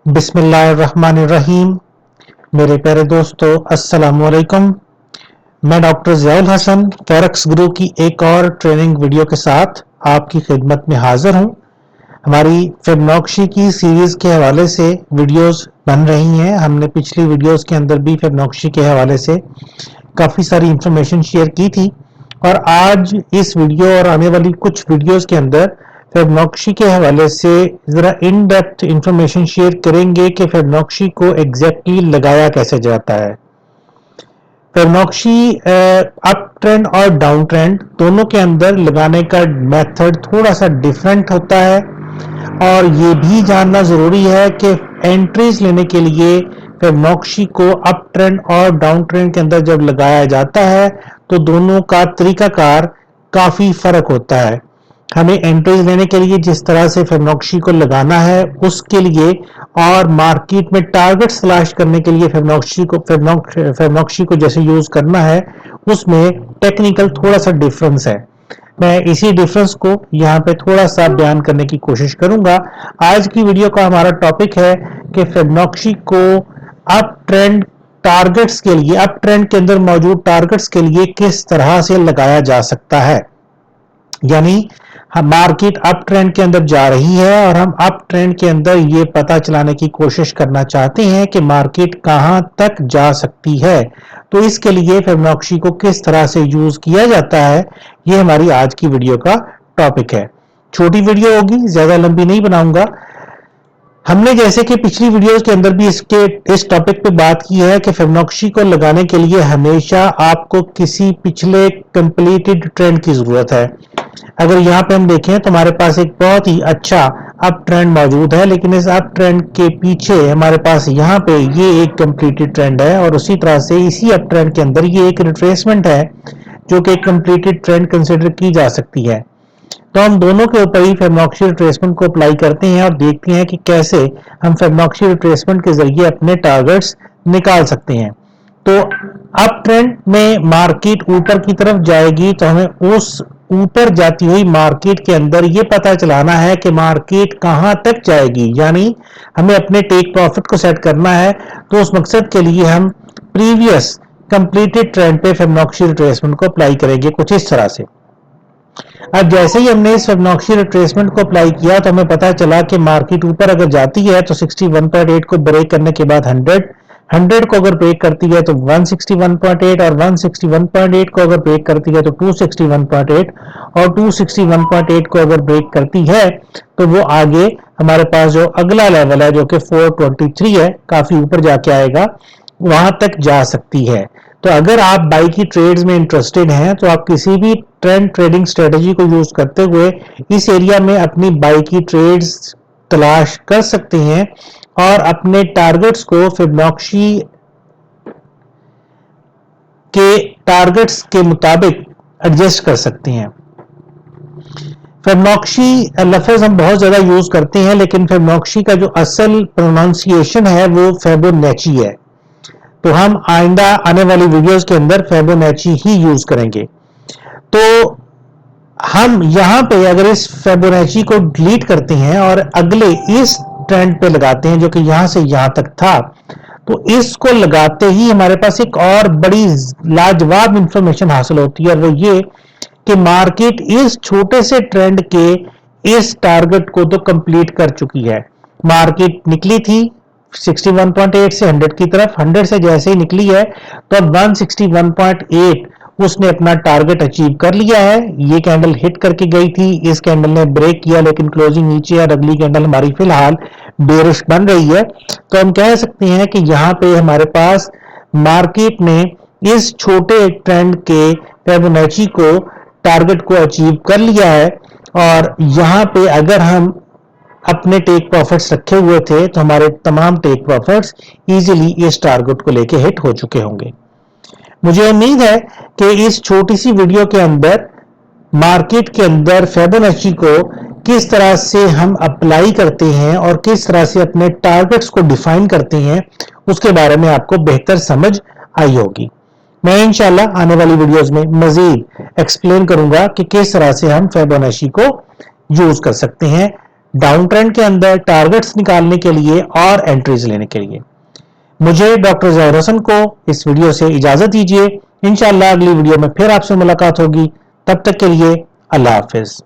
बिस्मिल्लाहिर्रहमानिर्रहीम। मेरे प्यारे दोस्तों, अस्सलाम वालेकुम। मैं डॉक्टर ज़ियाउल हसन फॉरेक्स गुरु की एक और ट्रेनिंग वीडियो के साथ आपकी खिदमत में हाजिर हूं। हमारी फिबोनाची की सीरीज के हवाले से वीडियोस बन रही हैं। हमने पिछली वीडियोस के अंदर भी फिबोनाची के हवाले से काफ़ी सारी इंफॉर्मेशन शेयर की थी और आज इस वीडियो और आने वाली कुछ वीडियोस के अंदर फिबोनाची के हवाले से ज़रा इन डेप्थ इंफॉर्मेशन शेयर करेंगे कि फिबोनाची को एग्जैक्टली लगाया कैसे जाता है। फिबोनाची अप ट्रेंड और डाउन ट्रेंड दोनों के अंदर लगाने का मेथड थोड़ा सा डिफरेंट होता है और ये भी जानना ज़रूरी है कि एंट्रीज लेने के लिए फिबोनाची को अप ट्रेंड और डाउन ट्रेंड के अंदर जब लगाया जाता है तो दोनों का तरीकाकार काफ़ी फ़र्क होता है। हमें एंट्रीज लेने के लिए जिस तरह से फिबोनाची को लगाना है उसके लिए और मार्केट में टारगेट तलाश करने के लिए फिबोनाची को जैसे यूज करना है उसमें टेक्निकल थोड़ा सा डिफरेंस है। मैं इसी डिफरेंस को यहाँ पे थोड़ा सा बयान करने की कोशिश करूंगा। आज की वीडियो का हमारा टॉपिक है कि फिबोनाची को अप ट्रेंड टारगेट्स के लिए, अप ट्रेंड के अंदर मौजूद टारगेट्स के लिए किस तरह से लगाया जा सकता है। यानी मार्केट अप ट्रेंड के अंदर जा रही है और हम अप ट्रेंड के अंदर ये पता चलाने की कोशिश करना चाहते हैं कि मार्केट कहां तक जा सकती है। तो इसके लिए फिबोनाची को किस तरह से यूज किया जाता है, ये हमारी आज की वीडियो का टॉपिक है। छोटी वीडियो होगी, ज्यादा लंबी नहीं बनाऊंगा। हमने जैसे कि पिछली वीडियोस के अंदर भी इस टॉपिक पे बात की है कि फिबोनाची को लगाने के लिए हमेशा आपको किसी पिछले कंप्लीटेड ट्रेंड की जरूरत है। अगर यहाँ पे हम देखें तो हमारे पास एक बहुत ही अच्छा अप ट्रेंड मौजूद है, लेकिन इस अप ट्रेंड के पीछे हमारे पास यहाँ पे ये एक कंप्लीटेड ट्रेंड है और उसी तरह से इसी अप ट्रेंड के अंदर ये एक रिट्रेसमेंट है जो कि एक कंप्लीटेड ट्रेंड कंसिडर की जा सकती है। तो हम दोनों के ऊपर ही फिबोनाची रिट्रेसमेंट को अप्लाई करते हैं और देखते हैं कि कैसे हम फिबोनाची रिट्रेसमेंट के जरिए अपने टारगेट्स निकाल सकते हैं। तो अप ट्रेंड में मार्केट ऊपर की तरफ जाएगी तो हमें उस ऊपर जाती हुई मार्केट के अंदर ये पता चलाना है कि मार्केट कहां तक जाएगी, यानी हमें अपने टेक प्रॉफिट को सेट करना है। तो उस मकसद के लिए हम प्रीवियस कंप्लीटेड ट्रेंड पे फिबोनाची रिट्रेसमेंट को अप्लाई करेंगे कुछ इस तरह से। अब जैसे ही हमने इस फिबोनाची रिट्रेसमेंट को अप्लाई किया तो हमें पता चला कि मार्केट ऊपर अगर जाती है तो 61.8 को ब्रेक करने के बाद 100 को अगर ब्रेक करती है तो 161.8 और 161.8 को अगर ब्रेक करती है तो 261.8 और 261.8 को अगर ब्रेक करती है तो वो आगे हमारे पास जो अगला लेवल है जो कि 423 है, काफी ऊपर जाके आएगा, वहां तक जा सकती है। तो अगर आप बाई की ट्रेड्स में इंटरेस्टेड हैं तो आप किसी भी ट्रेंड ट्रेडिंग स्ट्रेटजी को यूज करते हुए इस एरिया में अपनी बाई की ट्रेड्स तलाश कर सकते हैं और अपने टारगेट्स को फिबोनाची के टारगेट्स के मुताबिक एडजस्ट कर सकते हैं। फिबोनाची लफ्ज हम बहुत ज्यादा यूज करते हैं, लेकिन फिबोनाची का जो असल प्रोनाउंसिएशन है वो फिबोनाची है। तो हम आइंदा आने वाली वीडियोस के अंदर फिबोनाची ही यूज करेंगे। तो हम यहाँ पे अगर इस फिबोनाची को डिलीट करते हैं और अगले इस ट्रेंड पे लगाते हैं जो कि यहां से यहां तक था, तो इसको लगाते ही हमारे पास एक और बड़ी लाजवाब इंफॉर्मेशन हासिल होती है और वो ये कि मार्केट इस छोटे से ट्रेंड के इस टारगेट को तो कंप्लीट कर चुकी है। मार्केट निकली थी 61.8 से 100 की तरफ, 100 से जैसे ही निकली है तो अब 161.8 उसने अपना टारगेट अचीव कर लिया है। ये कैंडल हिट करके गई थी, इस कैंडल ने ब्रेक किया लेकिन क्लोजिंग नीचे है और अगली कैंडल हमारी फिलहाल बेरिश बन रही है। तो हम कह सकते हैं कि यहाँ पे हमारे पास मार्केट ने इस छोटे ट्रेंड के फिबोनाची को टारगेट को अचीव कर लिया है और यहाँ पे अगर हम अपने टेक प्रॉफिट्स रखे हुए थे तो हमारे तमाम टेक प्रॉफिट्स इजीली इस टारगेट को लेके हिट हो चुके होंगे। मुझे उम्मीद है कि इस छोटी सी वीडियो के अंदर मार्केट के अंदर फिबोनाची को किस तरह से हम अप्लाई करते हैं और किस तरह से अपने टारगेट्स को डिफाइन करते हैं उसके बारे में आपको बेहतर समझ आई होगी। मैं इंशाल्लाह आने वाली वीडियोस में मजीद एक्सप्लेन करूंगा कि किस तरह से हम फिबोनाची को यूज कर सकते हैं ڈاؤن ٹرینڈ کے اندر ٹارگٹس نکالنے کے لیے اور انٹریز لینے کے لیے. مجھے ڈاکٹر ضیاء الحسن کو اس ویڈیو سے اجازت دیجیے. انشاءاللہ اگلی ویڈیو میں پھر آپ سے ملاقات ہوگی. تب تک کے لیے اللہ حافظ.